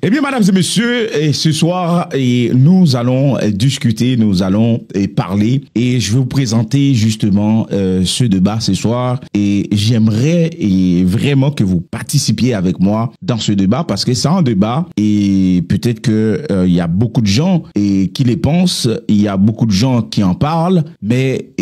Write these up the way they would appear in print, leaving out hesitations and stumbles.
Eh bien, mesdames et messieurs, et ce soir, nous allons discuter, nous allons parler, et je vais vous présenter justement ce débat ce soir. Et j'aimerais vraiment que vous participiez avec moi dans ce débat, parce que c'est un débat, et peut-être que il y a beaucoup de gens qui les pensent, il y a beaucoup de gens qui en parlent, mais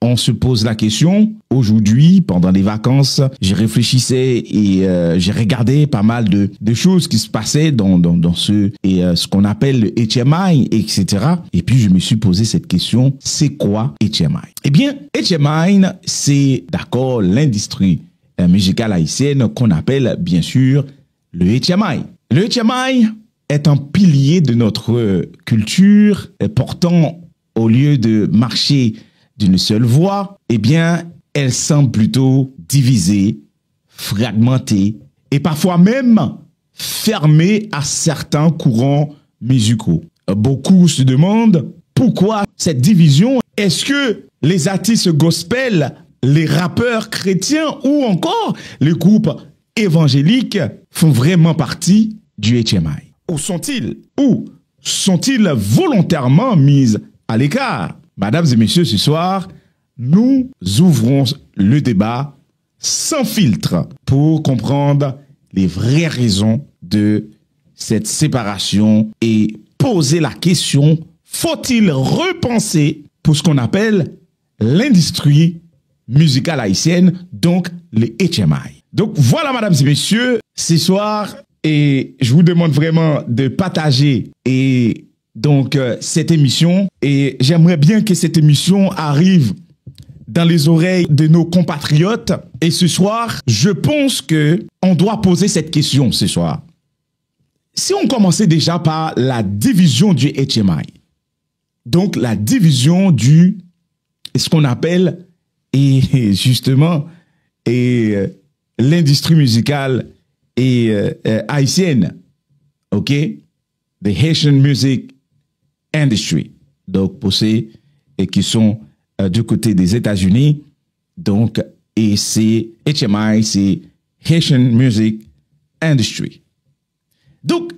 on se pose la question. Aujourd'hui, pendant les vacances, je réfléchissais et j'ai regardé pas mal de choses qui se passaient dans ce qu'on appelle le HMI, etc. Et puis, je me suis posé cette question, c'est quoi HMI? Eh bien, HMI, c'est d'accord l'industrie musicale haïtienne qu'on appelle bien sûr le HMI. Le HMI est un pilier de notre culture portant, au lieu de marcher d'une seule voix, eh bien, elle semble plutôt divisée, fragmentée et parfois même fermée à certains courants musicaux. Beaucoup se demandent pourquoi cette division. Est-ce que les artistes gospel, les rappeurs chrétiens ou encore les groupes évangéliques font vraiment partie du HMI? Ou sont-ils volontairement mis à l'écart? Mesdames et messieurs, ce soir, nous ouvrons le débat sans filtre pour comprendre les vraies raisons de cette séparation et poser la question, faut-il repenser pour ce qu'on appelle l'industrie musicale haïtienne, donc les HMI? Donc voilà, mesdames et messieurs, ce soir, et je vous demande vraiment de partager cette émission, et j'aimerais bien que cette émission arrive dans les oreilles de nos compatriotes. Et ce soir, je pense que on doit poser cette question ce soir. Si on commençait déjà par la division du HMI, donc la division du ce qu'on appelle l'industrie musicale haïtienne, ok, the Haitian Music Industry, donc pour ceux qui sont du côté des États-Unis, donc, et c'est HMI, c'est Haitian Music Industry. Donc,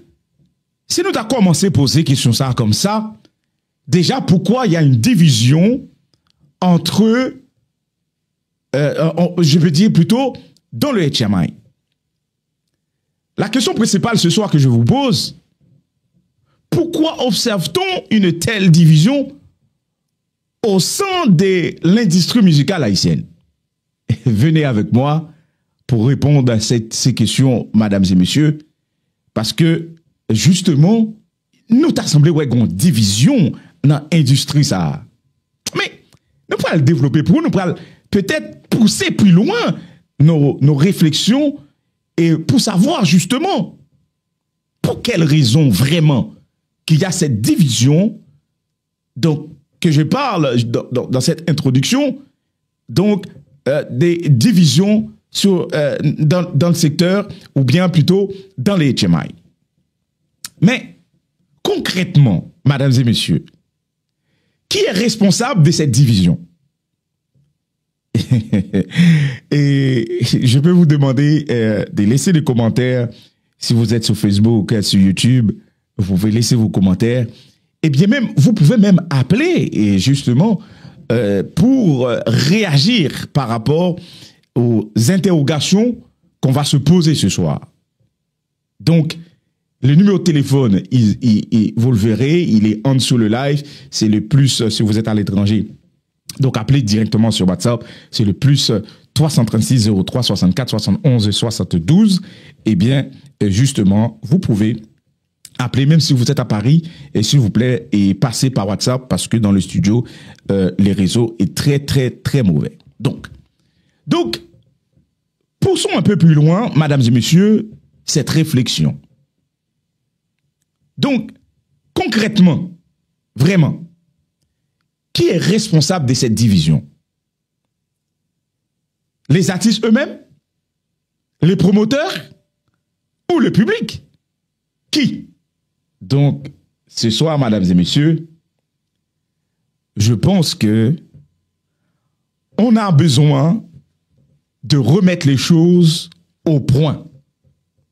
si nous avons commencé à poser question ça comme ça, déjà pourquoi il y a une division entre, je veux dire plutôt, dans le HMI? La question principale ce soir que je vous pose, pourquoi observe-t-on une telle division au sein de l'industrie musicale haïtienne? Venez avec moi pour répondre à ces questions, mesdames et messieurs, parce que, justement, nous t'a semblé une division dans l'industrie ça. Mais nous pourrons le développer pour nous, pourrons peut-être pousser plus loin nos réflexions et pour savoir justement pour quelles raisons vraiment qu'il y a cette division, donc que je parle dans cette introduction, donc des divisions dans le secteur ou bien plutôt dans les HMI. Mais concrètement, mesdames et messieurs, qui est responsable de cette division? Et je peux vous demander de laisser des commentaires si vous êtes sur Facebook, sur YouTube. Vous pouvez laisser vos commentaires. Et bien même, vous pouvez même appeler et justement pour réagir par rapport aux interrogations qu'on va se poser ce soir. Donc, le numéro de téléphone, vous le verrez, il est en dessous le live. C'est le plus, si vous êtes à l'étranger. Donc, appelez directement sur WhatsApp. C'est le plus 336 03 64 71 72. Eh bien, justement, vous pouvez appelez même si vous êtes à Paris, et s'il vous plaît, et passez par WhatsApp parce que dans le studio, les réseaux est très, très, très mauvais. Donc, poussons un peu plus loin, mesdames et messieurs, cette réflexion. Donc, concrètement, vraiment, qui est responsable de cette division? Les artistes eux-mêmes? Les promoteurs? Ou le public? Qui? Donc, ce soir, mesdames et messieurs, je pense que on a besoin de remettre les choses au point.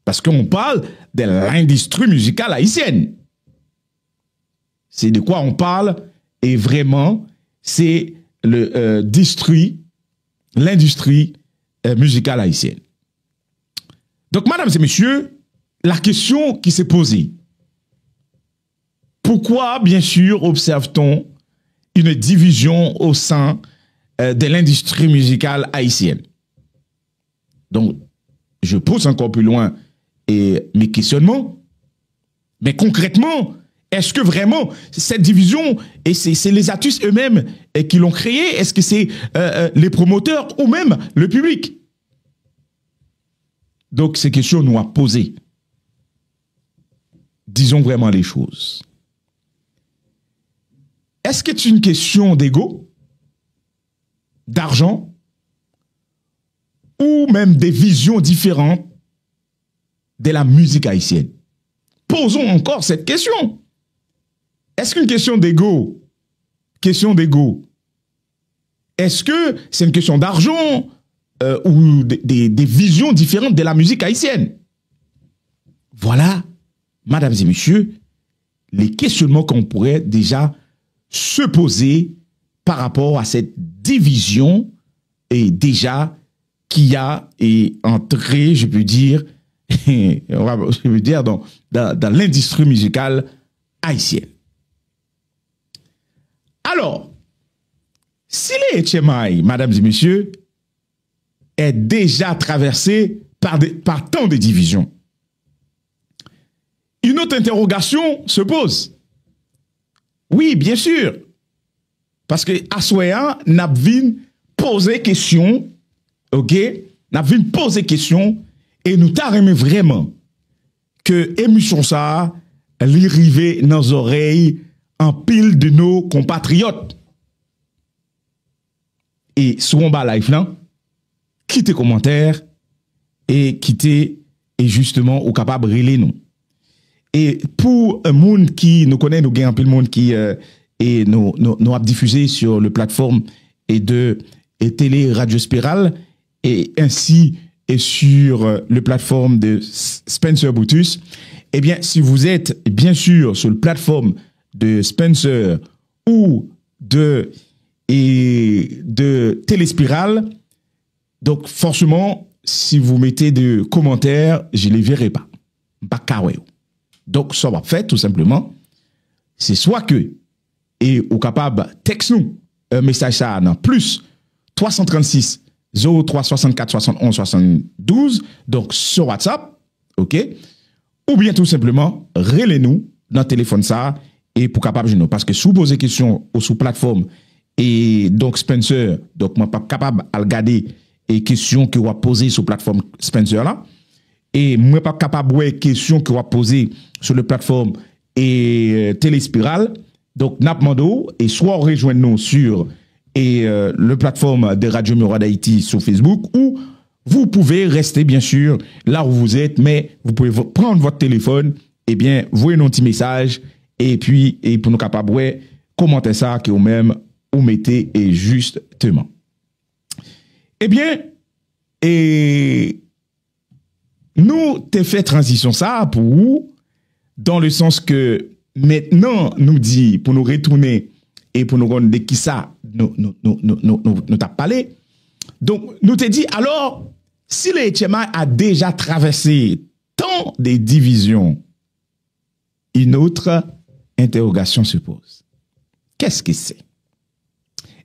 Parce qu'on parle de l'industrie musicale haïtienne. C'est de quoi on parle et vraiment, c'est l'industrie musicale haïtienne. Donc, mesdames et messieurs, la question qui s'est posée, pourquoi, bien sûr, observe-t-on une division au sein de l'industrie musicale haïtienne? Donc, je pose encore plus loin mes questionnements. Mais concrètement, est-ce que vraiment cette division, et c'est les artistes eux-mêmes qui l'ont créée, est-ce que c'est les promoteurs ou même le public? Donc, ces questions nous a posées. Disons vraiment les choses. Est-ce que c'est une question d'ego, d'argent, ou même des visions différentes de la musique haïtienne? Posons encore cette question. Est-ce qu'une question d'ego, est-ce que c'est une question d'argent ou des visions différentes de la musique haïtienne? Voilà, mesdames et messieurs, les questionnements qu'on pourrait déjà se poser par rapport à cette division et déjà qui a entré, je peux dire, dans l'industrie musicale haïtienne. Alors, si les HMI, mesdames et messieurs, est déjà traversé par tant de divisions, une autre interrogation se pose. Oui, bien sûr. Parce que Assoya n'a vin poser question, ok? N'a vin poser question et nous t'arrêmons vraiment que émission ça li rive dans les oreilles en pile de nos compatriotes. Et sur bas live là, quittez commentaire et quittez et justement au capable relais nous. Et pour un monde qui nous connaît, nous gagne un peu le monde qui et nous a diffusé sur le plateforme et télé Radio Spirale et ainsi et sur le plateforme de Spencer Boutus. Eh bien, si vous êtes bien sûr sur le plateforme de Spencer ou de Téléspirale, donc forcément, si vous mettez des commentaires, je les verrai pas. Pas carré. Donc, ça va faire tout simplement, c'est soit que, et au capable, texte nous un message ça dans plus 336 03 64 71 72, donc sur WhatsApp, ok, ou bien tout simplement, relez-nous dans le téléphone ça, et pour capable de nous, parce que si vous posez question ou sous plateforme, et donc Spencer, donc moi pas capable à regarder et questions que vous a posées sur plateforme Spencer là, et moi pas capable de questions que vous a posées sur la plateforme et Téléspirale, donc Napmando, et soit rejoignez-nous sur le plateforme de Radio Miroir d'Haïti sur Facebook, ou vous pouvez rester bien sûr là où vous êtes, mais vous pouvez prendre votre téléphone, et bien, voyez nos petits messages, et puis, et pour nous capables, ouais, commentez ça, que vous-même, vous mettez, et justement. Eh bien, et nous, t'ai fait transition ça pour vous, dans le sens que maintenant, nous dit, pour nous retourner, et pour nous rendre de qui ça, nous t'a parlé. Donc, nous t'ai dit, alors, si le HMI a déjà traversé tant de divisions, une autre interrogation se pose. Qu'est-ce que c'est?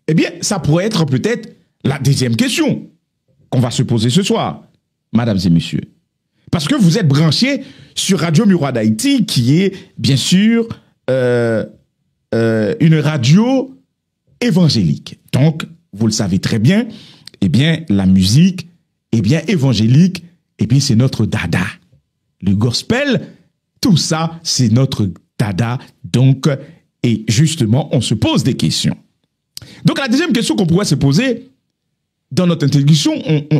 Eh bien, ça pourrait être peut-être la deuxième question qu'on va se poser ce soir, mesdames et messieurs. Parce que vous êtes branchés sur Radio Miroir d'Haïti, qui est, bien sûr, une radio évangélique. Donc, vous le savez très bien, eh bien, la musique, eh bien, évangélique, eh bien, c'est notre dada. Le gospel, tout ça, c'est notre dada. Donc, et justement, on se pose des questions. Donc, la deuxième question qu'on pourrait se poser, dans notre introduction,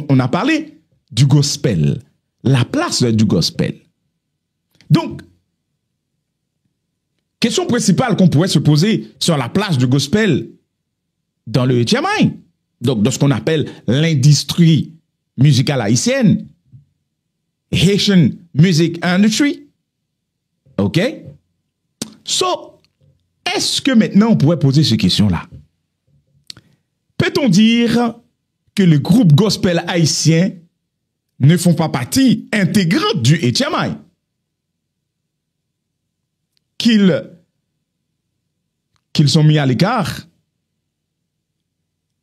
on a parlé du gospel. La place du gospel. Donc, question principale qu'on pourrait se poser sur la place du gospel dans le HMI, donc dans ce qu'on appelle l'industrie musicale haïtienne, Haitian Music Industry. OK? So, est-ce que maintenant on pourrait poser cette question-là? Peut-on dire que les groupes gospel haïtiens ne font pas partie intégrante du HMI? Qu'ils sont mis à l'écart?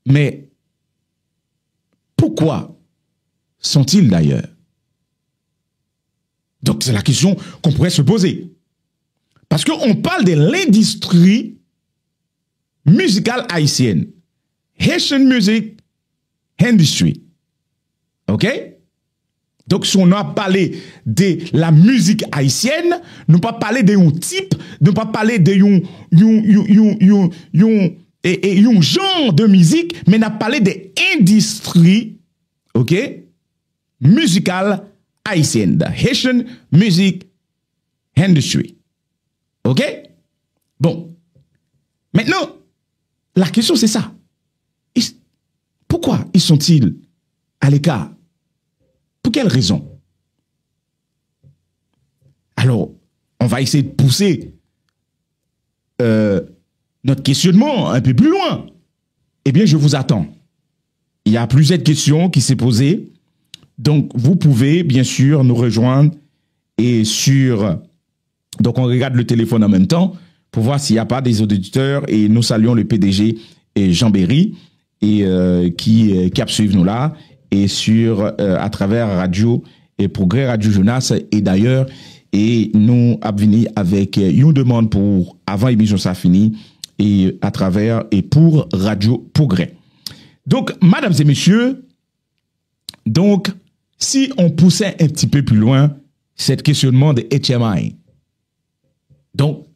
Mais pourquoi sont-ils d'ailleurs? Donc c'est la question qu'on pourrait se poser. Parce qu'on parle de l'industrie musicale haïtienne. Haitian Music Industry. OK? Donc si on a parlé de la musique haïtienne, nous pas parler de un type, nous pas parler de un genre de musique, mais nous parlé de l'industrie, OK? Musicale haïtienne. The Haitian Music Industry. OK? Bon. Maintenant, la question c'est ça. Pourquoi ils sont-ils à l'écart? Pour quelle raison? Alors, on va essayer de pousser notre questionnement un peu plus loin. Eh bien, je vous attends. Il y a plusieurs questions qui s'est posées. Donc, vous pouvez, bien sûr, nous rejoindre et sur... Donc, on regarde le téléphone en même temps pour voir s'il n'y a pas des auditeurs et nous saluons le PDG et Jean Berry et qui suivent nous là et sur à travers Radio et Progrès Radio Jonas et d'ailleurs et nous avons avec une demande pour avant l'émission ça fini et à travers et pour Radio Progrès. Donc mesdames et messieurs, donc si on poussait un petit peu plus loin cet questionnement de HMI. Donc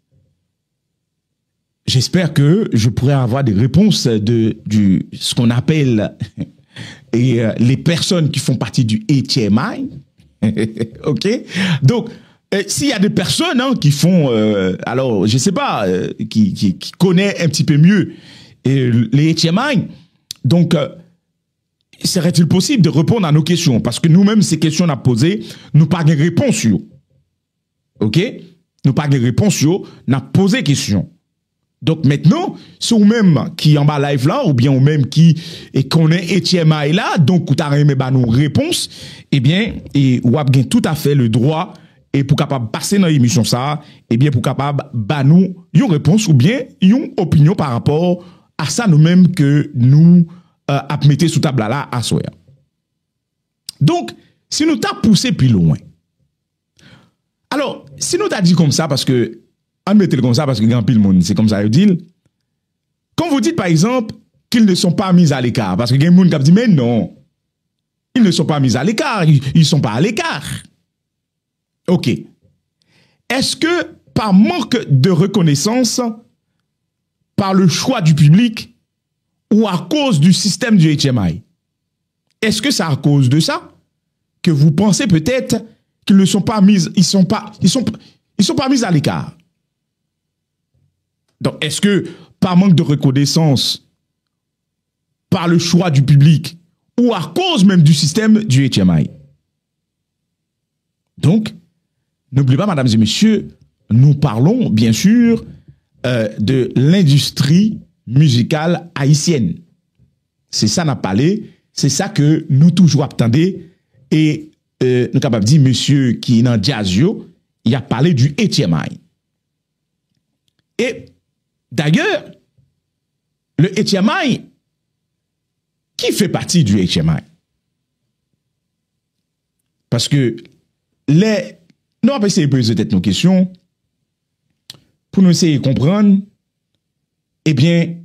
j'espère que je pourrai avoir des réponses de ce qu'on appelle et les personnes qui font partie du HMI. OK? Donc, s'il y a des personnes qui font, alors, je sais pas, qui connaissent un petit peu mieux les HMI, donc, serait-il possible de répondre à nos questions? Parce que nous-mêmes, ces questions qu'on a posées, nous pas de réponse. OK? Nous pas de réponse, nous avons posé questions. Donc maintenant, c'est vous-même qui en bas live là, ou bien vous-même qui connaît HMI là, donc vous avez aimé nos réponses, eh bien, et vous avez tout à fait le droit, et pour capable passer dans l'émission ça, eh bien, pour capable nous une réponse ou bien une opinion par rapport à ça nous-mêmes que nous mettez sous table là à soi. Donc, si nous t'a poussé plus loin, alors, si nous t'a dit comme ça, parce que on met comme ça parce que grand pile monde, c'est comme ça, il dit. Quand vous dites par exemple qu'ils ne sont pas mis à l'écart, parce que il y a des gens qui disent mais non, ils ne sont pas mis à l'écart, ils ne sont pas à l'écart. OK. Est-ce que par manque de reconnaissance, par le choix du public ou à cause du système du HMI, est-ce que c'est à cause de ça que vous pensez peut-être qu'ils ne sont pas mis, ils sont pas mis à l'écart? Donc, est-ce que par manque de reconnaissance, par le choix du public, ou à cause même du système du HMI? Donc, n'oubliez pas, mesdames et messieurs, nous parlons bien sûr de l'industrie musicale haïtienne. C'est ça n'a parlé, c'est ça que nous toujours attendons et nous capables de dire, monsieur qui est dans Jazzio, il a parlé du HMI. Et d'ailleurs, le HMI, qui fait partie du HMI? Parce que nous allons essayer de poser nos questions pour nous essayer de comprendre. Eh bien,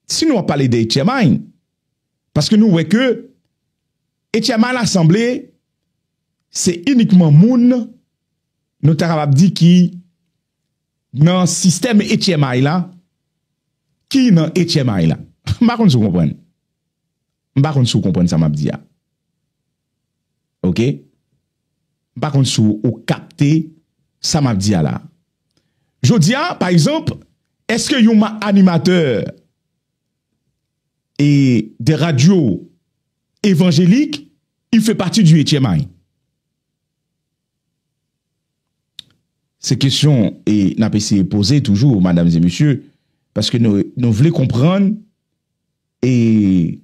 si nous parlons de HMI, parce que nous voyons que HMI l'Assemblée, c'est uniquement moun, nous avons dit qui dans le système HMI là, qui dans HMI là? Je ne sais pas si vous comprenez. Je ne sais pas si vous comprenez ça m'a dit. OK? Je ne sais pas si vous captez ça m'a dit là. Je dis, par exemple, est-ce que y a un animateur et des radios évangéliques, il fait partie du HMI? ces questions et n'a pas essayé de poser toujours, mesdames et messieurs, parce que nous voulons comprendre et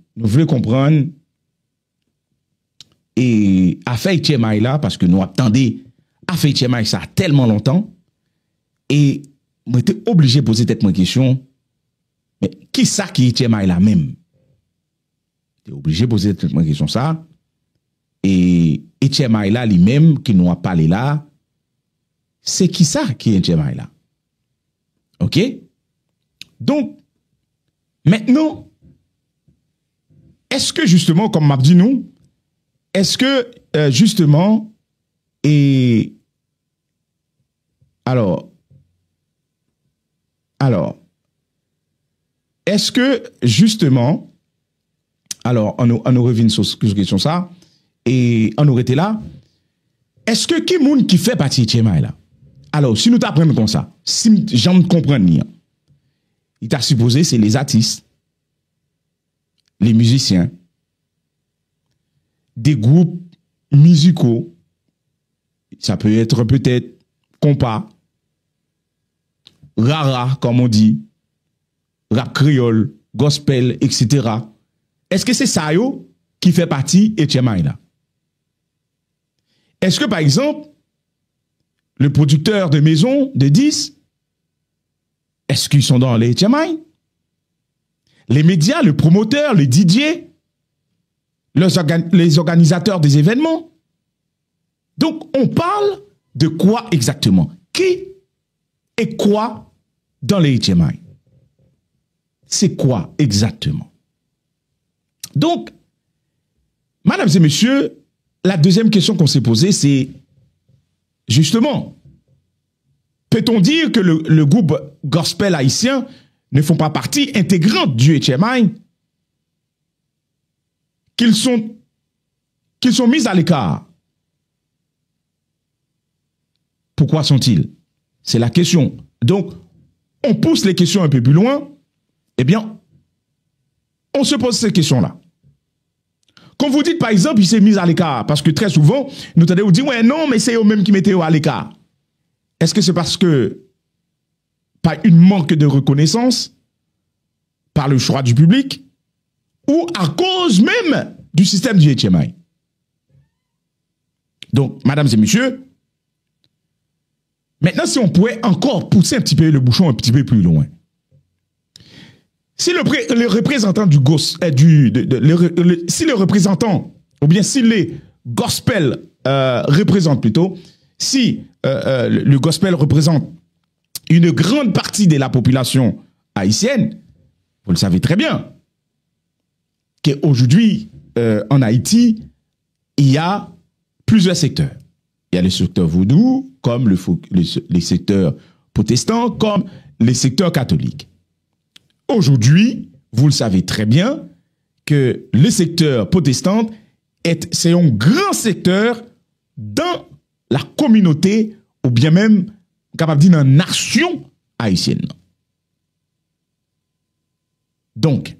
affaire Tchemaï là, parce que nous attendez affaire Tchemaï ça tellement longtemps, et moi j'étais obligé de poser cette question, mais qui ça qui est Tchemaï là même? J'étais obligé de poser cette question ça, et Tchemaï là lui-même qui nous a parlé là, c'est qui ça qui est Tchemaï là? Ok? Donc, maintenant, est-ce que justement, comme m'a dit nous, est-ce que justement, et alors, est-ce que justement, alors, on nous revient sur cette question ça, et on aurait été là, est-ce que qui moun qui fait partie de Tchemaï là? Alors, si nous t'apprenons comme ça, si j'en comprends bien, il t'a supposé c'est les artistes, les musiciens, des groupes musicaux, ça peut être peut-être compas, rara, comme on dit, rap créole, gospel, etc. Est-ce que c'est ça yo qui fait partie de Tchemaï là? Est-ce que par exemple, le producteur de maison de 10, est-ce qu'ils sont dans les Tchemaï? Les médias, le promoteur, le DJ, les organisateurs des événements. Donc, on parle de quoi exactement? Qui et quoi dans les Tchemaï? C'est quoi exactement? Donc, mesdames et messieurs, la deuxième question qu'on s'est posée, c'est justement, peut-on dire que le groupe gospel haïtien ne font pas partie intégrante du Tchemaï? Qu'ils sont mis à l'écart? Pourquoi sont-ils? C'est la question. Donc, on pousse les questions un peu plus loin, eh bien, on se pose ces questions-là. Quand vous dites, par exemple, il s'est mis à l'écart, parce que très souvent, nous entendons vous dire, ouais, non, mais c'est eux-mêmes qui mettaient à l'écart. Est-ce que c'est parce que, par une manque de reconnaissance, par le choix du public, ou à cause même du système du Tchemaï? Donc, mesdames et messieurs, maintenant, si on pouvait encore pousser un petit peu le bouchon un petit peu plus loin. Si le représentant du si le représentant, ou bien si les gospel représentent plutôt, si le gospel représente une grande partie de la population haïtienne, vous le savez très bien, qu'aujourd'hui, en Haïti, il y a plusieurs secteurs. Il y a le secteur vaudou, comme les secteurs protestants, comme les secteurs catholiques. Aujourd'hui, vous le savez très bien, que le secteur protestant, c'est un grand secteur dans la communauté, ou bien même, capable de dire, dans la nation haïtienne. Donc,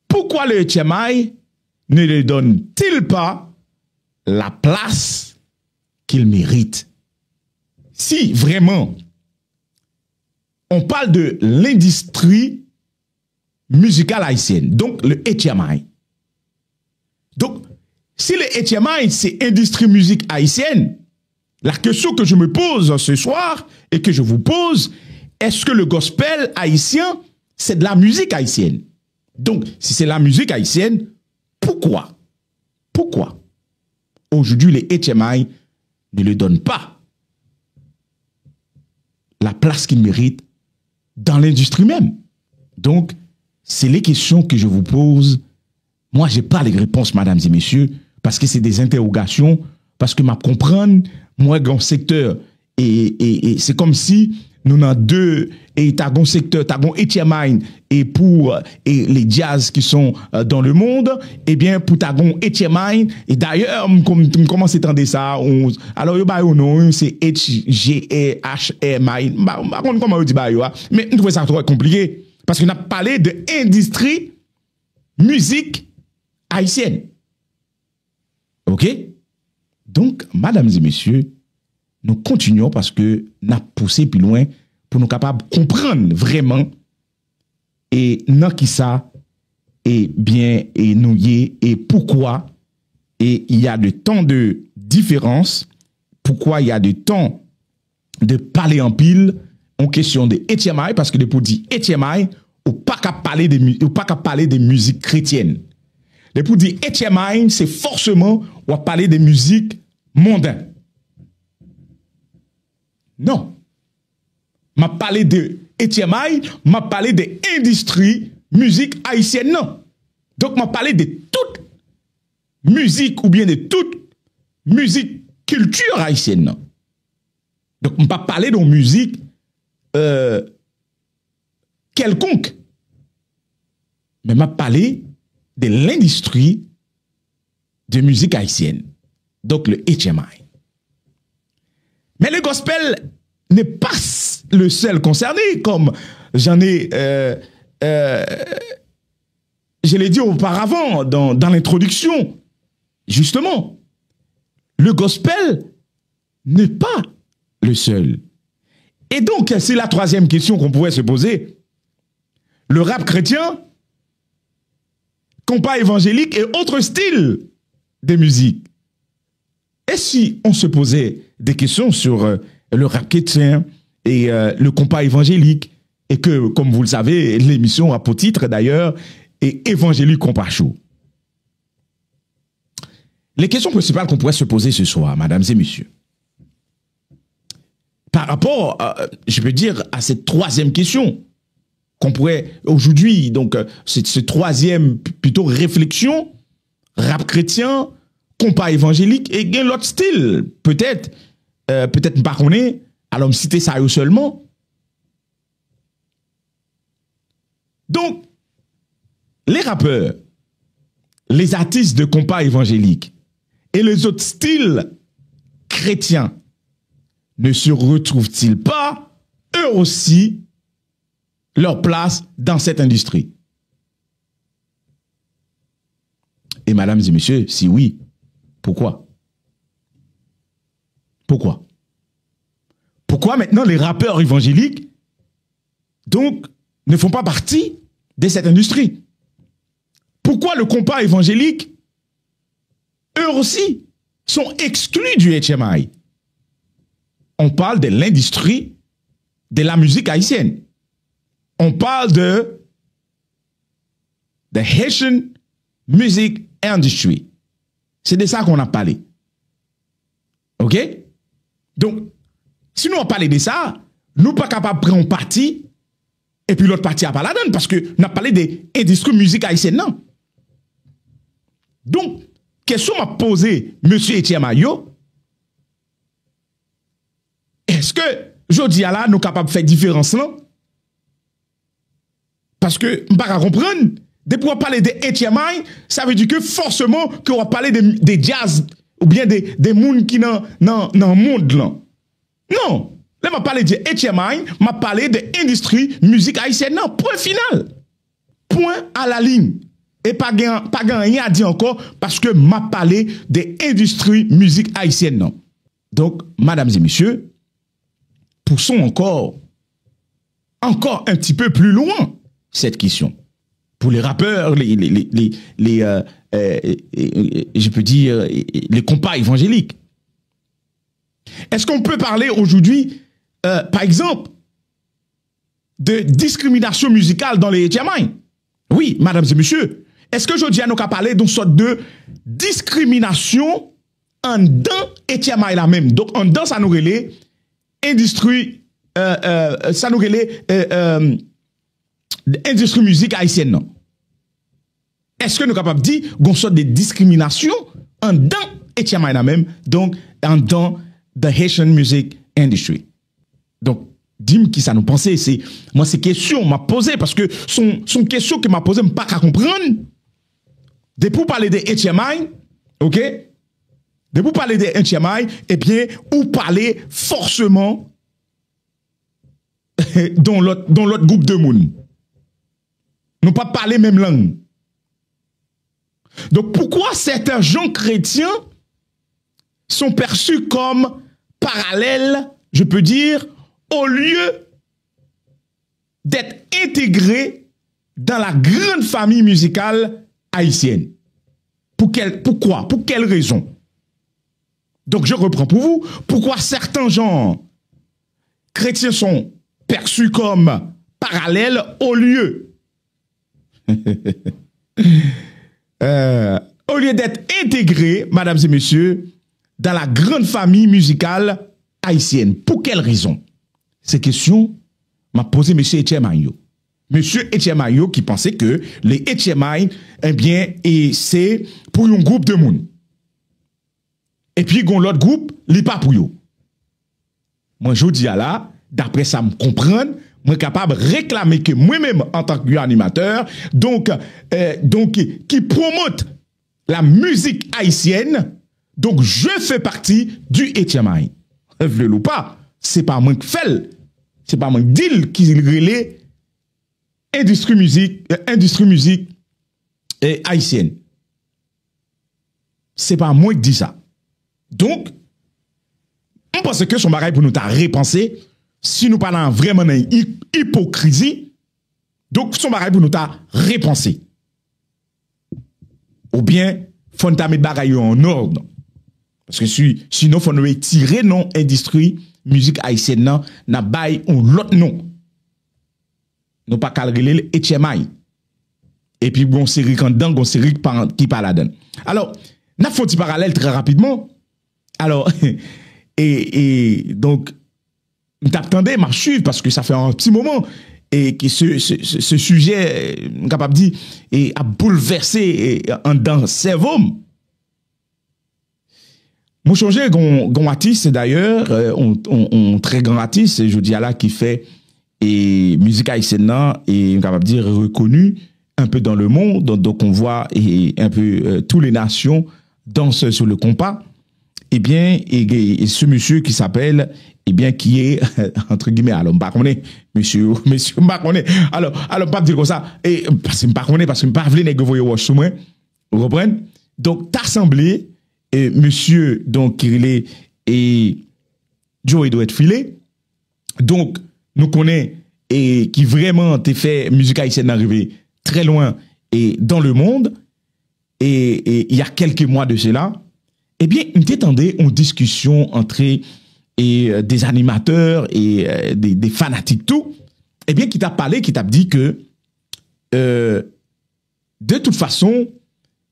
pourquoi le Tchemaï ne lui donne-t-il pas la place qu'il mérite? Si vraiment on parle de l'industrie musicale haïtienne, donc le Tchemaï. Donc, si le Tchemaï, c'est industrie musique haïtienne, la question que je me pose ce soir et que je vous pose, est-ce que le gospel haïtien, c'est de la musique haïtienne? Donc, si c'est la musique haïtienne, pourquoi aujourd'hui les Tchemaï ne le donnent pas la place qu'il mérite dans l'industrie même? Donc, c'est les questions que je vous pose. Moi, je n'ai pas les réponses, mesdames et messieurs, parce que c'est des interrogations, parce que ma comprendre, moi, dans le secteur, et c'est comme si nous avons deux, et t'as un secteur, t'as un Tchemaï, et pour les jazz qui sont dans le monde, eh bien, pour t'as un Tchemaï, et d'ailleurs, comment c'est entendre ça, alors, non, c'est H-E-H-E-M-I, comment on dit, mais nous trouvons ça trop compliqué, parce qu'on a parlé de industrie musique haïtienne. OK? Donc, mesdames et messieurs, nous continuons parce que nous avons poussé plus loin pour nous capables de comprendre vraiment et non qui ça et bien et nous y et pourquoi et il y a de tant de différences, pourquoi il y a de temps de parler en pile en question de HMI parce que pour dire HMI ou pas qu'à parler des musiques chrétiennes. Pour dire HMI, c'est forcément ou à parler des musiques mondaines. Non. M'a parlé de HMI, m'a parlé de industrie musique haïtienne, non. Donc m'a parlé de toute musique ou bien de toute musique culture haïtienne, non. Donc m'a parlé de musique quelconque. Mais m'a parlé de l'industrie de musique haïtienne. Donc le HMI. Mais le gospel n'est pas le seul concerné, comme j'en ai, je l'ai dit auparavant dans l'introduction. Justement, le gospel n'est pas le seul. Et donc, c'est la troisième question qu'on pourrait se poser. Le rap chrétien, compas évangélique et autres styles de musique. Et si on se posait des questions sur le rap chrétien et le compas évangélique, et que, comme vous le savez, l'émission a pour titre d'ailleurs, est Évangélique Compas Show. Les questions principales qu'on pourrait se poser ce soir, mesdames et messieurs, par rapport, je peux dire, à cette troisième question, qu'on pourrait aujourd'hui, donc, cette troisième plutôt réflexion, rap chrétien, compas évangélique, et gain l'autre style, peut-être pas qu'on est, alors me citer ça seulement. Donc, les rappeurs, les artistes de compas évangélique et les autres styles chrétiens ne se retrouvent-ils pas, eux aussi, leur place dans cette industrie? Et mesdames et messieurs, si oui, pourquoi? Pourquoi? Pourquoi maintenant les rappeurs évangéliques, donc, ne font pas partie de cette industrie? Pourquoi le compas évangélique, eux aussi, sont exclus du HMI? On parle de l'industrie de la musique haïtienne. On parle de the Haitian Music Industry. C'est de ça qu'on a parlé. OK? Donc, si nous on parle de ça, nous pas capables de prendre parti et puis l'autre partie a pas la donne parce que nous avons parlé des industries musique haïtienne, non? Donc, question m'a posé monsieur Etienne Mayo, est-ce que je dis à là, nous sommes capables de faire différence là? Parce que, je ne peux pas comprendre, dès qu'on parler de HMI, ça veut dire que forcément, qu'on va parler des jazz, ou bien des gens qui dans le monde là. Non. Là, je parler de HMI, je parler de l'industrie musique haïtienne. Non, point final. Point à la ligne. Et pas rien à dire encore, parce que je parler de l'industrie musique haïtienne. Non. Donc, mesdames et messieurs, poussons encore un petit peu plus loin cette question. Pour les rappeurs, je peux dire, les compas évangéliques. Est-ce qu'on peut parler aujourd'hui, par exemple, de discrimination musicale dans les HMI? Oui, mesdames et messieurs. Est-ce que je dis à nous qu'à parler d'une sorte de discrimination en dans HMI la même? Donc, en dans, ça nous relève industrie, ça nous relève industrie musique haïtienne, non? Est-ce que nous sommes capables de dire qu'on sorte de discrimination en dans HMI la même, donc en dans the Haitian Music Industry? Donc, dis-moi qui ça nous pensait, c'est, moi, ces questions m'a posé parce que son question que m'a posé, je pas qu'à comprendre. Dès pour parler de HMI, ok? Dès pour parler de HMI, eh bien, ou parler forcément dans l'autre groupe de monde. Nous pas parler même langue. Donc, pourquoi certains gens chrétiens sont perçus comme parallèles, je peux dire, au lieu d'être intégrés dans la grande famille musicale haïtienne. Pourquoi? Pour quelle raison? Donc je reprends pour vous. Pourquoi certains genres chrétiens sont perçus comme parallèles au lieu d'être intégrés, mesdames et messieurs, dans la grande famille musicale haïtienne. Pour quelle raison? Ces questions m'a posé M. Etienne Mayo. M. Etienne Mayo qui pensait que les Etienne Mayo, eh bien, c'est pour un groupe de monde. Et puis, l'autre groupe, il pas pour eux. Moi, je dis à là, d'après ça me comprendre, moi capable de réclamer que moi-même, en tant qu'animateur, donc, qui promote la musique haïtienne, donc je fais partie du Etienne Mayo. Vle ou pas, c'est pas moi qui fais, c'est pas moi qui dis qui relève industrie musique haïtienne. C'est pas moi qui dis ça. Donc, on pense que son bagage pour nous t'a repensé, si nous parlons vraiment d'hypocrisie, donc son bagage pour nous t'a repensé. Ou bien, faut nous mettre bagage en ordre. Parce que sinon, faut nous tirer non industrie musique haïtienne, non, n'a bail un l'autre nom. Nous pas calculer Etienne Mayo. Et puis, bon, série candidat, bon, série qui parle là-dedans. Alors, n'a fait un petit parallèle très rapidement. Alors, et donc, m'attendais, m'a suivi parce que ça fait un petit moment et que ce sujet, capable de dire, a bouleversé en dans le cerveau. Moi, changé, un artiste d'ailleurs, un très grand artiste, je dis à là, qui fait et musique haïtienne, et capable de dire reconnu un peu dans le monde, donc on voit et un peu toutes les nations dansent sur le compas. Eh bien, et ce monsieur qui s'appelle, eh bien, qui est, entre guillemets, alors, pas connaît, monsieur, pas connaît. Alors, pas dire comme ça, et, parce que pas connaît, parce que pas voulu négocier wash sous moi. Vous comprenez? Donc, t'assemblé, et monsieur, donc, qui est, et, Joe, il doit être filé. Donc, nous connaissons, et qui vraiment t'a fait musique haïtienne arriver très loin, et dans le monde, et il y a quelques mois de cela, eh bien, il t'étendait une discussion entre des animateurs et des fanatiques tout. Eh bien, qui t'a parlé, qui t'a dit que de toute façon,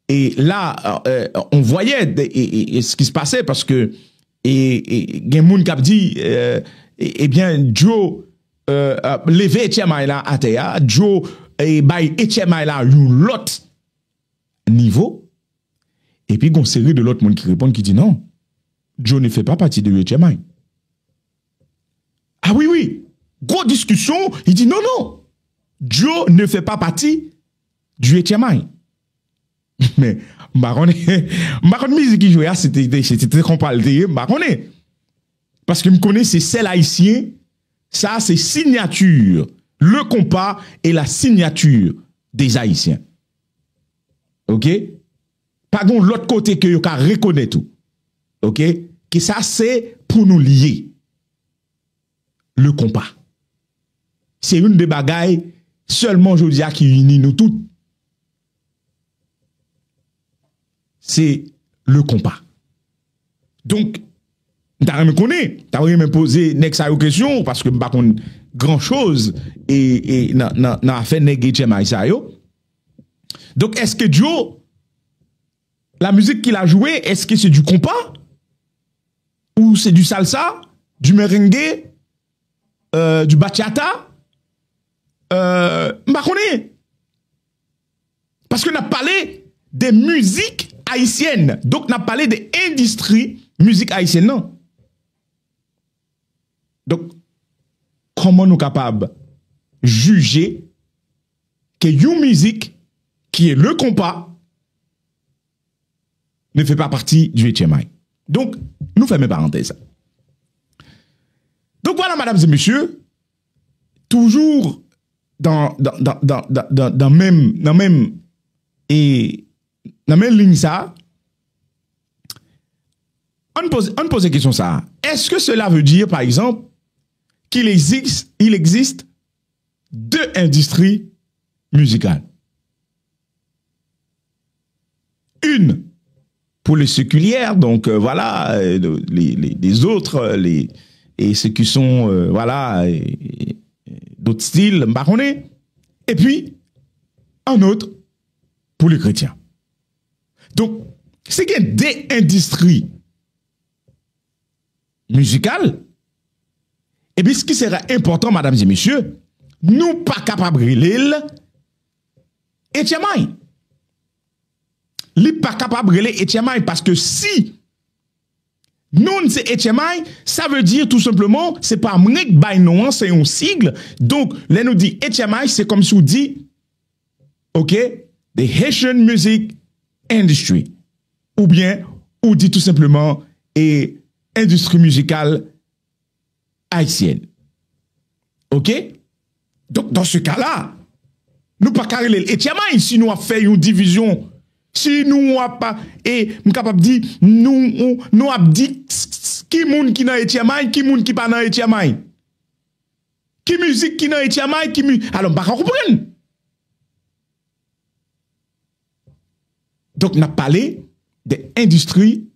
et là, on voyait ce qui se passait parce que Genmoun qui a dit, eh bien, Joe levé Etienne Mayo là à terre, Joe bay Etienne Mayo là l'autre niveau. Et puis, il y a une série de l'autre monde qui répond, qui dit non, Joe ne fait pas partie de Etienne Mayo. Ah oui, oui. Grosse discussion, il dit non, non. Joe ne fait pas partie du Etienne Mayo. Mais, marronne musique qui jouait, c'était très comparé, marronne. Parce que je connais, c'est celle haïtien, ça, c'est signature. Le compas et la signature des Haïtiens. OK? Pas de l'autre côté que vous reconnaître tout. OK? Que ça, c'est pour nous lier. Le compas. C'est une des bagailles seulement, je dis, qui unit nous toutes. C'est le compas. Donc, t'as me connaît, t'as me posé next à une question parce que pas grand chose et n'a fait négatif à yo. Donc, est-ce que Joe, la musique qu'il a jouée, est-ce que c'est du compas? Ou c'est du salsa? Du merengue? Du bachata? M'a connaît. Parce qu'on a parlé des musiques haïtiennes. Donc, on a parlé des industries musique haïtienne, non? Donc, comment nous sommes capables de juger que une musique qui est le compas ne fait pas partie du Etienne Mayo. Donc, nous faisons une parenthèse. Donc voilà, mesdames et messieurs, toujours dans même ligne ça, on pose la question ça. Est-ce que cela veut dire, par exemple, qu'il existe deux industries musicales? Une pour les séculières, donc voilà, les autres, et ceux qui sont, voilà, d'autres styles, marronnés. Et puis, un autre pour les chrétiens. Donc, c'est qu'il y a des industries musicales. Et puis, ce qui sera important, mesdames et messieurs, nous pas capables de l'île et Tiamaï. Li pas capable de Etiamaï parce que si nous c'est Etiamaï, ça veut dire tout simplement c'est pas mnek bay non, c'est un sigle. Donc là nous dit Etiamaï, c'est comme si on dit OK, the Haitian Music Industry, ou bien on dit tout simplement et industrie musicale haïtienne. OK? Donc dans ce cas-là, nous pas carrer Etiamaï si nous a fait une division. Si nous n'avons pas, et nous capable de dire, nous avons dit, qui moun qui n'a Etiamaï, qui moun qui pas dans Etiamaï. Qui musique qui n'a Etiamaï, qui musique. Alors, on va comprendre. Donc, on a parlé des industries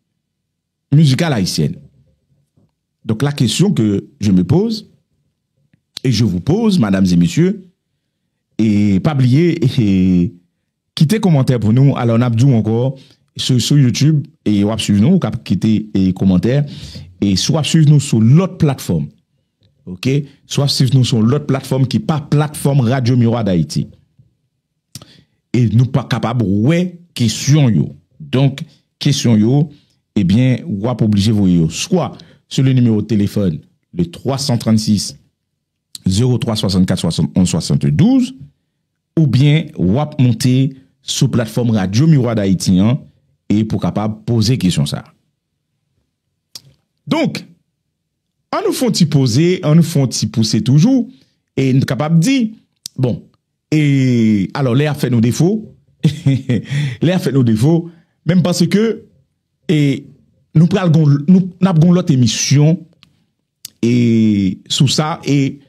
musicales haïtiennes. Donc, la question que je me pose, et je vous pose, mesdames et messieurs, et pas oublier, et quittez commentaire pour nous. Alors, on a dit encore sur YouTube et on va suivre nous, on va quitter les commentaires et soit suivre nous sur l'autre plateforme. OK? Soit suivre nous sur l'autre plateforme qui n'est pas plateforme Radio Miroir d'Haïti. Et nous pas capables ouais question yo. Donc question yo eh bien on va obligé vous soit sur le numéro de téléphone le 336 03 64 71 72 ou bien on va monter sur plateforme Radio Miroir d'Haïti et pour capable poser question ça. Donc, on nous font poser, on nous font pousser toujours et nous capable de dire bon et alors les a fait nos défauts, les a fait nos défauts même parce que et nous avons l'autre émission et sous ça et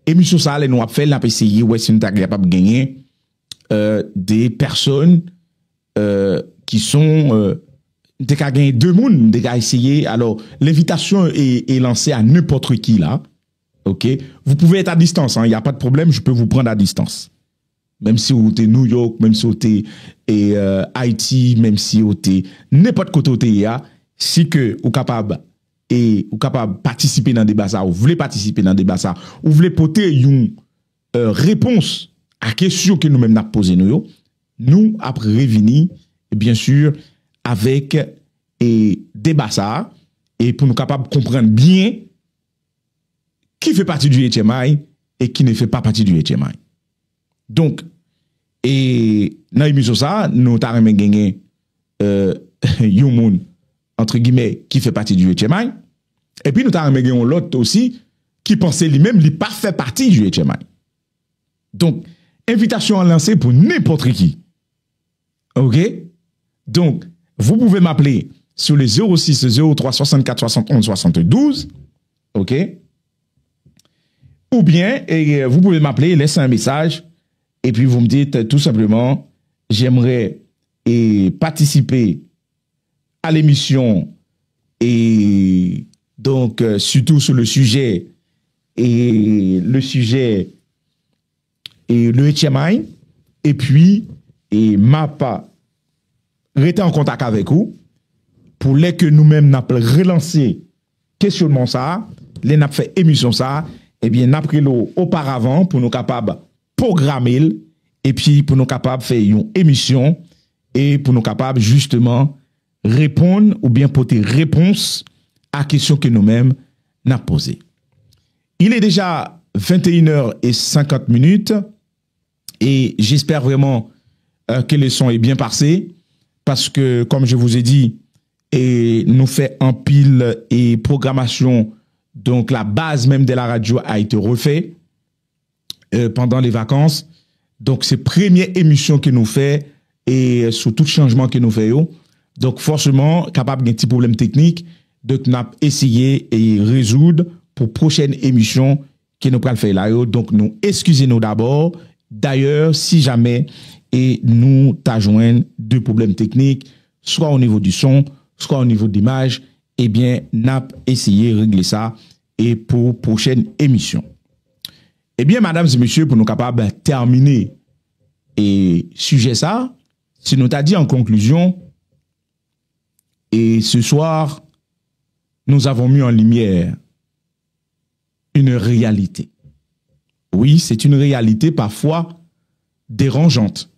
émission ça les nous a fait l'a essayer ouais si nous capable de gagner des personnes qui sont des cas gagner deux moun des gars essayer alors l'invitation est lancée à n'importe qui là. OK, vous pouvez être à distance il y a pas de problème, je peux vous prendre à distance. Même si vous êtes New York, même si vous êtes Haïti, même si vous êtes n'importe côté où êtes si que vous capable et vous capable participer dans des débat ça, vous voulez participer dans des débat ça, vous voulez porter une réponse à question que nous-mêmes n'a posé nous après revenir bien sûr avec et débat ça et pour nous capable comprendre bien qui fait partie du HMI et qui ne fait pas partie du HMI. Donc et dans l'émission ça nous t'avons gagné yon moun entre guillemets qui fait partie du HMI et puis nous t'avons gagné l'autre aussi qui pensait lui-même lui pas fait partie du HMI. Donc invitation à lancer pour n'importe qui. OK? Donc, vous pouvez m'appeler sur les 06 03 64 71 72. OK? Ou bien, et vous pouvez m'appeler, laisser un message, et puis vous me dites tout simplement, j'aimerais participer à l'émission, et donc, surtout sur le sujet, et le HMI, et puis, et m'a pas rester en contact avec vous pour les que nous-mêmes n'a relancé questionnement ça, les n'a fait émission ça, et bien n'a pris l'eau auparavant pour nous capables programmer et puis pour nous capables faire une émission et pour nous capables justement répondre ou bien porter réponse à question que nous-mêmes n'a posé. Il est déjà 21h50 et j'espère vraiment que le son est bien passé parce que comme je vous ai dit et nous fait en pile et programmation donc la base même de la radio a été refait pendant les vacances donc c'est première émission que nous fait et sur tout changement que nous faisons donc forcément capable d'un petit problème technique Donc, nous avons essayé et résoudre pour prochaine émission qui nous pourra faire là. Donc, nous excusez-nous d'abord. D'ailleurs, si jamais et nous t'ajoignons deux problèmes techniques, soit au niveau du son, soit au niveau d'image, eh bien, nous avons essayé de régler ça et pour prochaine émission. Eh bien, mesdames et messieurs, pour nous capables de terminer et sujet ça, si nous t'a dit en conclusion, et ce soir, nous avons mis en lumière une réalité. Oui, c'est une réalité parfois dérangeante.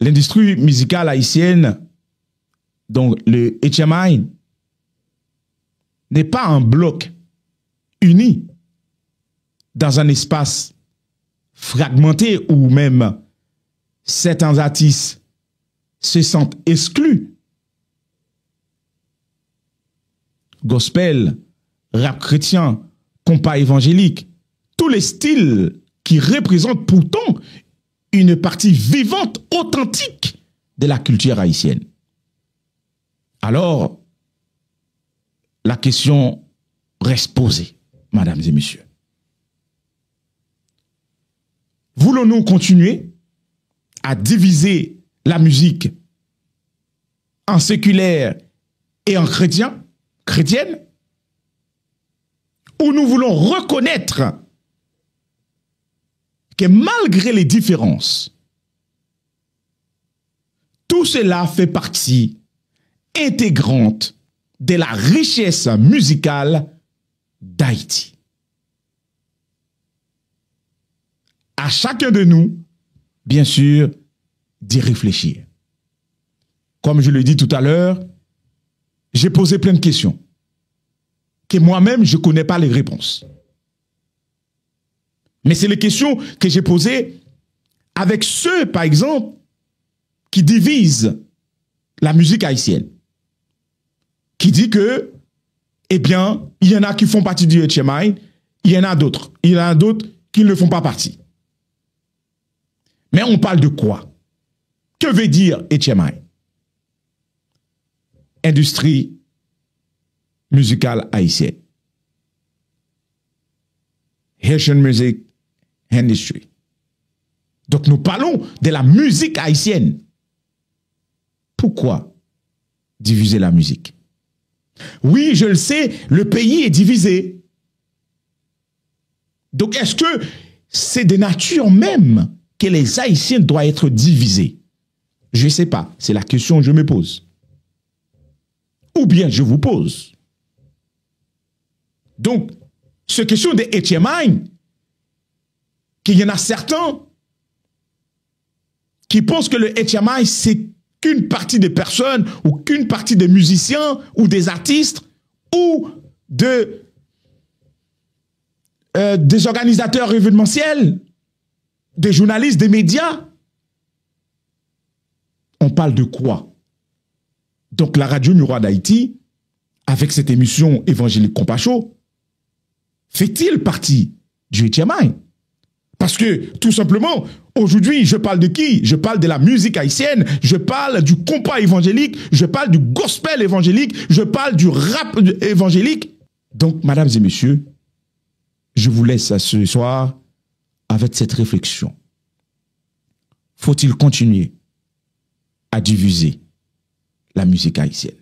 L'industrie musicale haïtienne, donc le HMI, n'est pas un bloc uni dans un espace fragmenté où même certains artistes se sentent exclus. Gospel, rap chrétien, compas évangélique, tous les styles qui représentent pourtant une partie vivante, authentique de la culture haïtienne. Alors, la question reste posée, mesdames et messieurs. Voulons-nous continuer à diviser la musique en séculaire et en chrétienne? Ou nous voulons reconnaître que malgré les différences, tout cela fait partie intégrante de la richesse musicale d'Haïti. À chacun de nous, bien sûr, d'y réfléchir. Comme je le dis tout à l'heure, j'ai posé plein de questions que moi-même, je ne connais pas les réponses. Mais c'est les questions que j'ai posées avec ceux, par exemple, qui divisent la musique haïtienne. Qui dit que, eh bien, il y en a qui font partie du HMI, il y en a d'autres. Il y en a d'autres qui ne font pas partie. Mais on parle de quoi? Que veut dire HMI? Industrie musicale haïtienne. Haitian Music Industry. Donc nous parlons de la musique haïtienne. Pourquoi diviser la musique? Oui, je le sais, le pays est divisé. Donc est-ce que c'est de nature même que les Haïtiens doivent être divisés? Je ne sais pas, c'est la question que je me pose. Ou bien je vous pose. Donc, cette question de HMI, qu'il y en a certains qui pensent que le HMI, c'est qu'une partie des personnes ou qu'une partie des musiciens ou des artistes ou des organisateurs événementiels, des journalistes, des médias. On parle de quoi? Donc la radio Miroir d'Haïti, avec cette émission évangélique Compas Show, fait-il partie du HMI? Parce que, tout simplement, aujourd'hui, je parle de qui? Je parle de la musique haïtienne, je parle du compas évangélique, je parle du gospel évangélique, je parle du rap évangélique. Donc, mesdames et messieurs, je vous laisse ce soir avec cette réflexion. Faut-il continuer à diviser la musique haïtienne?